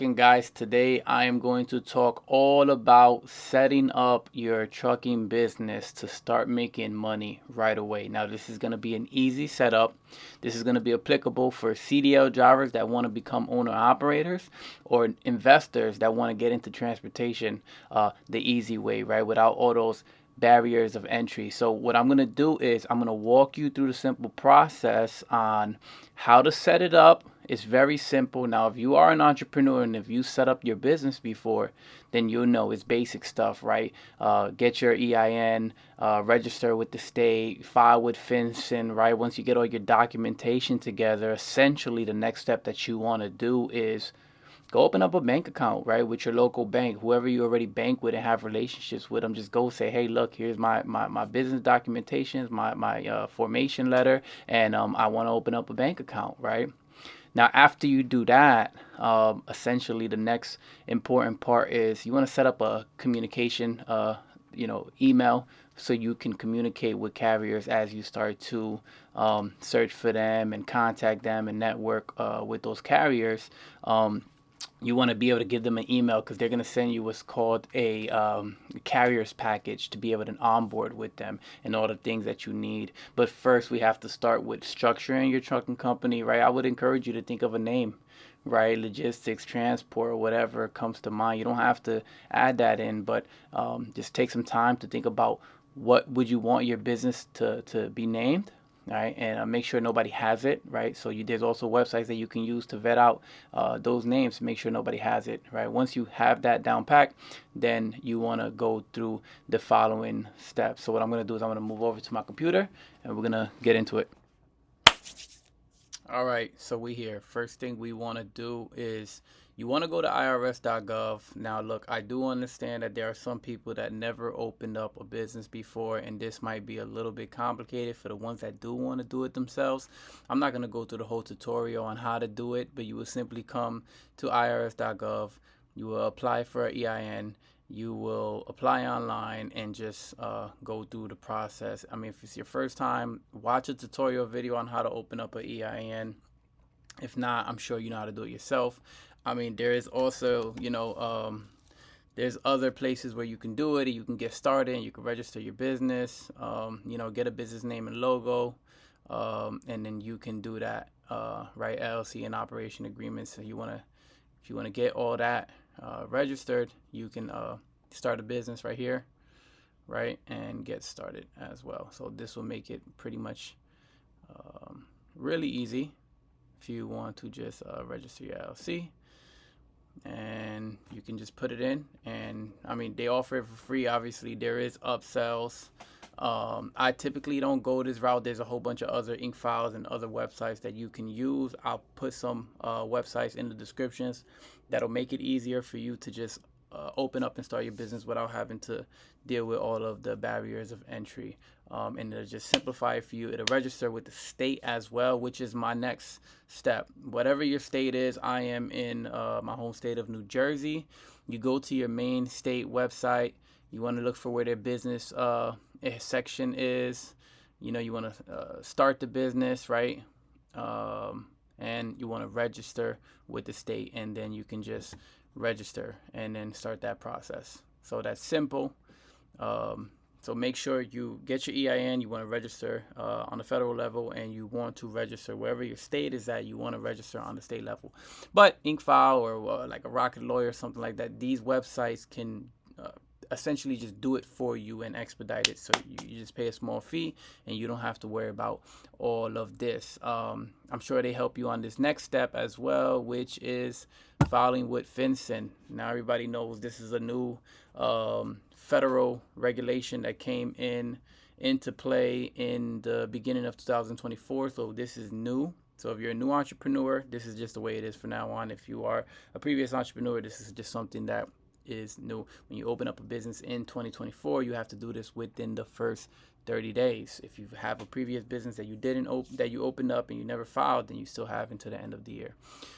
And guys, today I am going to talk all about setting up your trucking business to start making money right away. Now, this is going to be an easy setup. This is going to be applicable for CDL drivers that want to become owner operators or investors that want to get into transportation the easy way, right? Without all those barriers of entry. So what I'm going to do is I'm going to walk you through the simple process on how to set it up. It's very simple. Now, if you are an entrepreneur and if you set up your business before, then you'll know it's basic stuff, right? Get your EIN, register with the state, file with fincen, right? Once you get all your documentation together, essentially the next step that you want to do is go open up a bank account, right, with your local bank, whoever you already bank with and have relationships with them. Just go say, hey, look, here's my business documentations, my formation letter, and I want to open up a bank account, right? Now, after you do that, essentially the next important part is you want to set up a communication, email, so you can communicate with carriers as you start to search for them and contact them and network with those carriers. You want to be able to give them an email because they're going to send you what's called a carrier's package to be able to onboard with them and all the things that you need. But first, we have to start with structuring your trucking company, right? I would encourage you to think of a name, right? Logistics, transport, whatever comes to mind. You don't have to add that in, but just take some time to think about what would you want your business to be named, right? And make sure nobody has it, right? So there's also websites that you can use to vet out those names to make sure nobody has it, right? Once you have that down packed, then you want to go through the following steps. So what I'm going to do is I'm going to move over to my computer and we're going to get into it. All right, so we here. First thing we want to do is you want to go to Irs.gov. Now, look, I do understand that there are some people that never opened up a business before, and this might be a little bit complicated for the ones that do want to do it themselves. I'm not going to go through the whole tutorial on how to do it, but you will simply come to Irs.gov. You will apply for an EIN. You will apply online and just go through the process. I mean, if it's your first time, watch a tutorial video on how to open up an EIN. If not, I'm sure you know how to do it yourself. I mean, there is also, there's other places where you can do it. You can get started and you can register your business, get a business name and logo, and then you can do that, right? LLC and operation agreements. So if you want to get all that registered, you can start a business right here, right, and get started as well. So this will make it pretty much really easy if you want to just register your LLC, and you can just put it in. And I mean, they offer it for free. Obviously, there is upsells. I typically don't go this route. There's a whole bunch of other ink files and other websites that you can use. I'll put some websites in the descriptions that'll make it easier for you to just open up and start your business without having to deal with all of the barriers of entry. And it'll just simplify it for you. It'll register with the state as well, which is my next step. Whatever your state is, I am in my home state of New Jersey. You go to your main state website. You want to look for where their business section is. You want to start the business, right? And you want to register with the state, and then you can just register and then start that process. So that's simple. So make sure you get your EIN. You want to register on the federal level, and you want to register wherever your state is at. You want to register on the state level. But Inkfile or like a Rocket Lawyer or something like that, these websites can essentially just do it for you and expedite it. So you just pay a small fee and you don't have to worry about all of this. I'm sure they help you on this next step as well, which is filing with fincen. Now everybody knows this is a new federal regulation that came into play in the beginning of 2024. So this is new. So if you're a new entrepreneur, this is just the way it is from now on. If you are a previous entrepreneur, this is just something that is new. When you open up a business in 2024, you have to do this within the first 30 days. If you have a previous business that you opened up and you never filed, then you still have until the end of the year.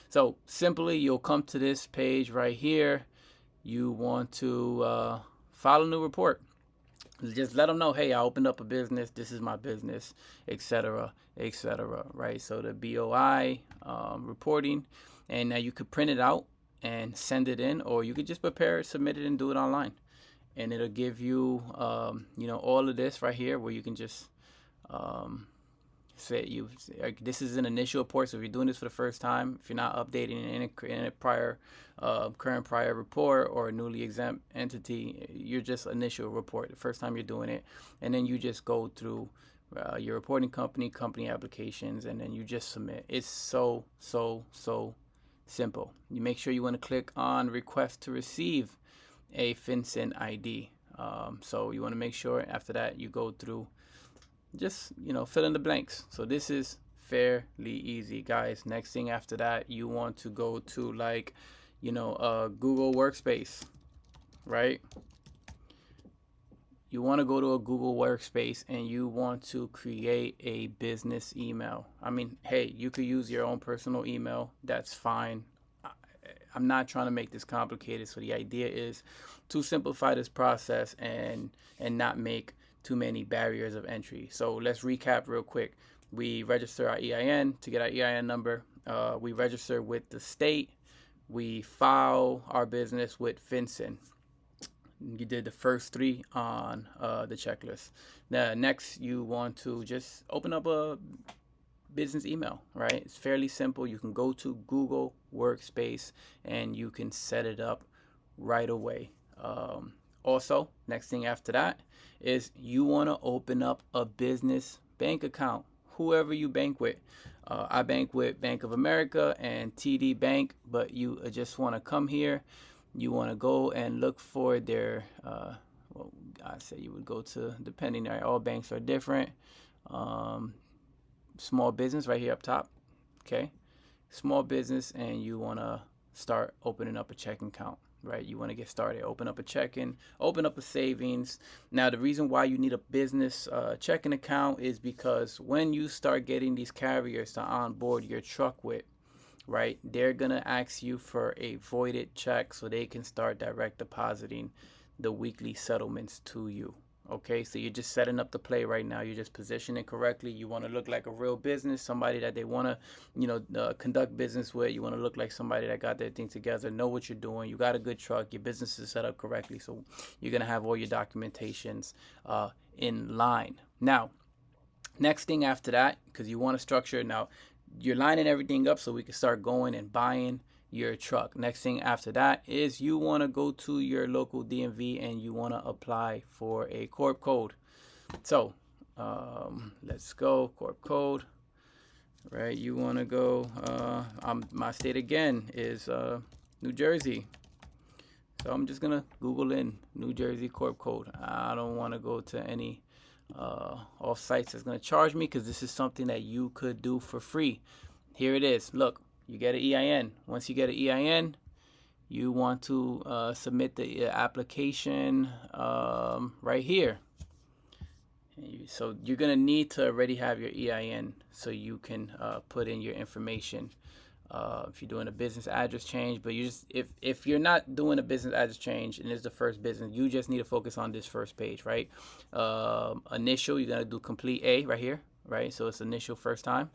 So simply, you'll come to this page right here. You want to file a new report. Just let them know, hey, I opened up a business. This is my business, etc., etc. Right? So the BOI reporting, and now you could print it out and send it in, or you could just prepare it, submit it, and do it online. And it'll give you, all of this right here where you can just um, say this is an initial report. So if you're doing this for the first time, if you're not updating in a prior current prior report or a newly exempt entity, you're just initial report the first time you're doing it, and then you just go through your reporting company applications, and then you just submit. It's so simple. You make sure you want to click on request to receive a fincen ID. So you want to make sure after that you go through, just fill in the blanks. So this is fairly easy, guys. Next thing after that, you want to go to Google Workspace, right? You want to go to a Google Workspace and you want to create a business email. I mean, hey, you could use your own personal email. That's fine. I'm not trying to make this complicated. So the idea is to simplify this process and not make too many barriers of entry. So let's recap real quick. We register our EIN. To get our EIN number, we register with the state. We file our business with fincen. You did the first three on the checklist. Now, next, you want to just open up a business email, right? It's fairly simple. You can go to Google Workspace and you can set it up right away. Also, next thing after that is you want to open up a business bank account, whoever you bank with. I bank with Bank of America and TD Bank, but you just want to come here. You want to go and look for their, I say you would go to, depending, right? All banks are different. Small business right here up top, okay? Small business, and you want to start opening up a checking account, right? You want to get started, open up a checking, open up a savings. Now, the reason why you need a business checking account is because when you start getting these carriers to onboard your truck with, right, they're gonna ask you for a voided check so they can start direct depositing the weekly settlements to you. Okay, so you're just setting up the play right now. You're just positioning correctly. You want to look like a real business, somebody that they want to, conduct business with. You want to look like somebody that got their thing together, know what you're doing. You got a good truck. Your business is set up correctly, so you're gonna have all your documentations in line. Now, next thing after that, because you want to structure now. You're lining everything up so we can start going and buying your truck. Next thing after that is you want to go to your local DMV and you want to apply for a corp code. So let's go corp code, right? You want to go, my state again is New Jersey. So I'm just going to Google in New Jersey corp code. I don't want to go to any off sites that's going to charge me, because this is something that you could do for free. Here it is. Look, you get an EIN. Once you get an EIN, you want to submit the application right here. So you're going to need to already have your EIN so you can put in your information. If you're doing a business address change, but you just if you're not doing a business address change and it's the first business, you just need to focus on this first page, right? Initial, you're gonna do complete A right here, right? So it's initial first time,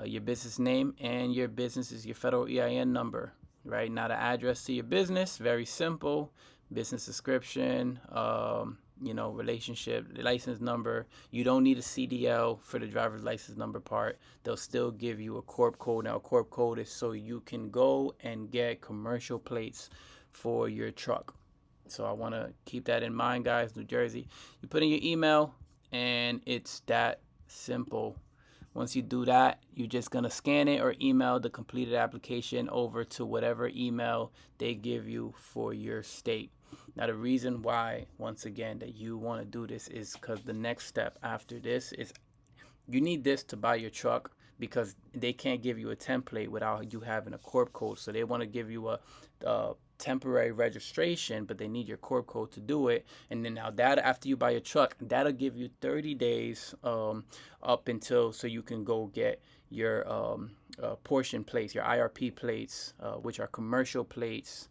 your business name, and your business is your federal EIN number, right? Now the address to your business, very simple. Business description, relationship, the license number. You don't need a CDL for the driver's license number part. They'll still give you a corp code. Now, a corp code is so you can go and get commercial plates for your truck. So I want to keep that in mind, guys. New Jersey. You put in your email, and it's that simple. Once you do that, you're just going to scan it or email the completed application over to whatever email they give you for your state. Now, the reason why, once again, that you want to do this is because the next step after this is you need this to buy your truck, because they can't give you a template without you having a corp code. So they want to give you a temporary registration, but they need your corp code to do it. And then now that after you buy your truck, that'll give you 30 days up until, so you can go get your portion plates, your IRP plates, which are commercial plates,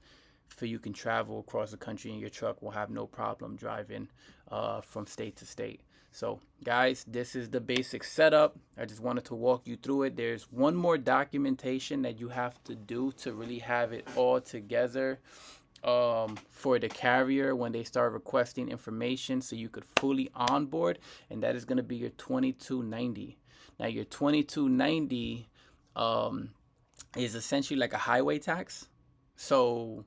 so you can travel across the country and your truck will have no problem driving from state to state. So guys, this is the basic setup. I just wanted to walk you through it. There's one more documentation that you have to do to really have it all together for the carrier when they start requesting information so you could fully onboard, and that is going to be your 2290. Now your 2290 is essentially like a highway tax. So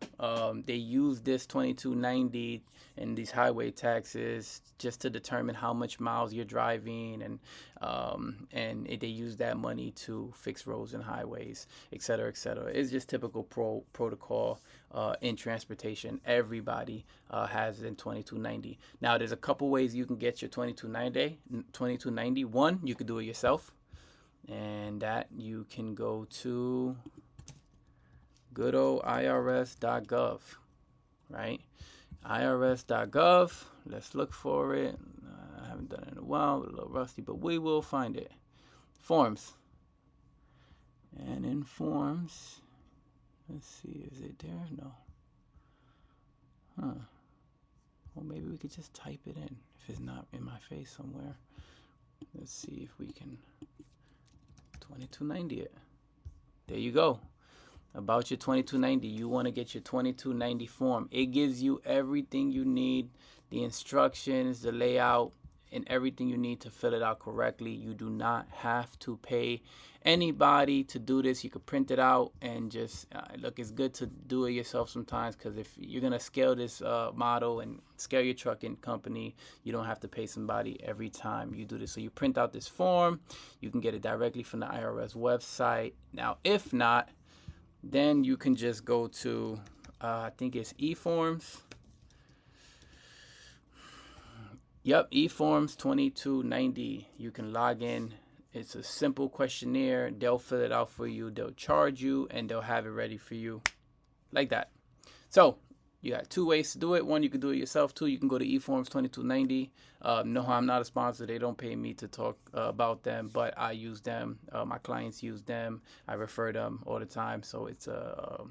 they use this 2290 and these highway taxes just to determine how much miles you're driving, and they use that money to fix roads and highways, et cetera, et cetera. It's just typical protocol in transportation. Everybody has it in 2290. Now, there's a couple ways you can get your 2290. One, you could do it yourself, and that you can go to good old Irs.gov, right? Irs.gov. Let's look for it. I haven't done it in a while, a little rusty, but we will find it. Forms. And in forms, let's see, is it there? No. Huh. Well, maybe we could just type it in if it's not in my face somewhere. Let's see if we can 2290 it. There you go. About your 2290, you want to get your 2290 form. It gives you everything you need, the instructions, the layout, and everything you need to fill it out correctly. You do not have to pay anybody to do this. You could print it out and just look. It's good to do it yourself sometimes, because if you're gonna scale this model and scale your trucking company, you don't have to pay somebody every time you do this. So you print out this form. You can get it directly from the IRS website. Now, if not, then you can just go to, I think it's eForms. Yep, eForms 2290. You can log in. It's a simple questionnaire. They'll fill it out for you. They'll charge you, and they'll have it ready for you like that. So you got two ways to do it. One, you can do it yourself. Two, you can go to eForms 2290. No, I'm not a sponsor. They don't pay me to talk about them, but I use them. My clients use them. I refer them all the time. So it's a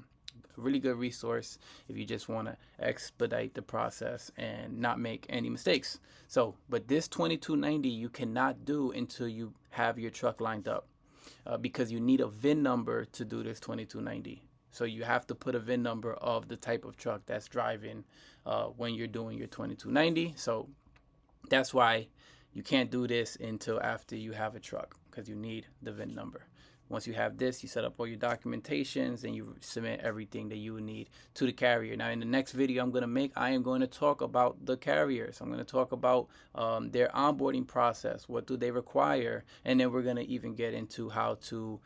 really good resource if you just want to expedite the process and not make any mistakes. So, but this 2290 you cannot do until you have your truck lined up, because you need a VIN number to do this 2290. So you have to put a VIN number of the type of truck that's driving when you're doing your 2290. So that's why you can't do this until after you have a truck, because you need the VIN number. Once you have this, you set up all your documentations and you submit everything that you need to the carrier. Now, in the next video I'm going to make, I am going to talk about the carriers. I'm going to talk about their onboarding process. What do they require? And then we're going to even get into how to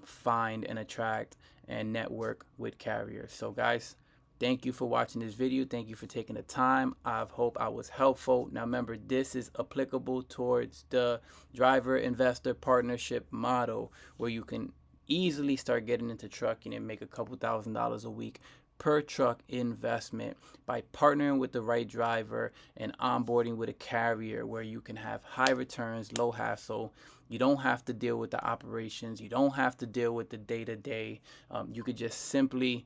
find and attract and network with carriers. So guys, thank you for watching this video. Thank you for taking the time. I hope I was helpful. Now remember, this is applicable towards the driver investor partnership model, where you can easily start getting into trucking and make a couple $1,000s a week per truck investment by partnering with the right driver and onboarding with a carrier, where you can have high returns, low hassle. You don't have to deal with the operations. You don't have to deal with the day-to-day. You could just simply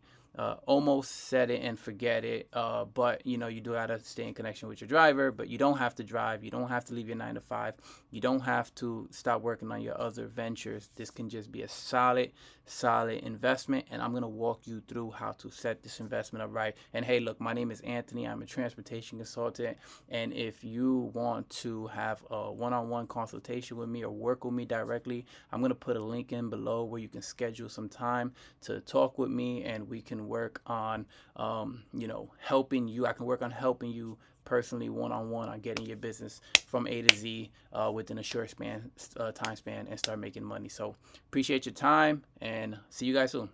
almost set it and forget it, but you know, you do have to stay in connection with your driver. But you don't have to drive. You don't have to leave your 9 to 5. You don't have to stop working on your other ventures. This can just be a solid investment, and I'm gonna walk you through how to set this investment up right. And hey, look, my name is Anthony. I'm a transportation consultant, and if you want to have a one-on-one consultation with me or work with me directly, I'm gonna put a link in below where you can schedule some time to talk with me, and we can work on helping you. I can work on helping you personally, one-on-one, on getting your business from A to Z within a short time span, and start making money. So appreciate your time, and see you guys soon.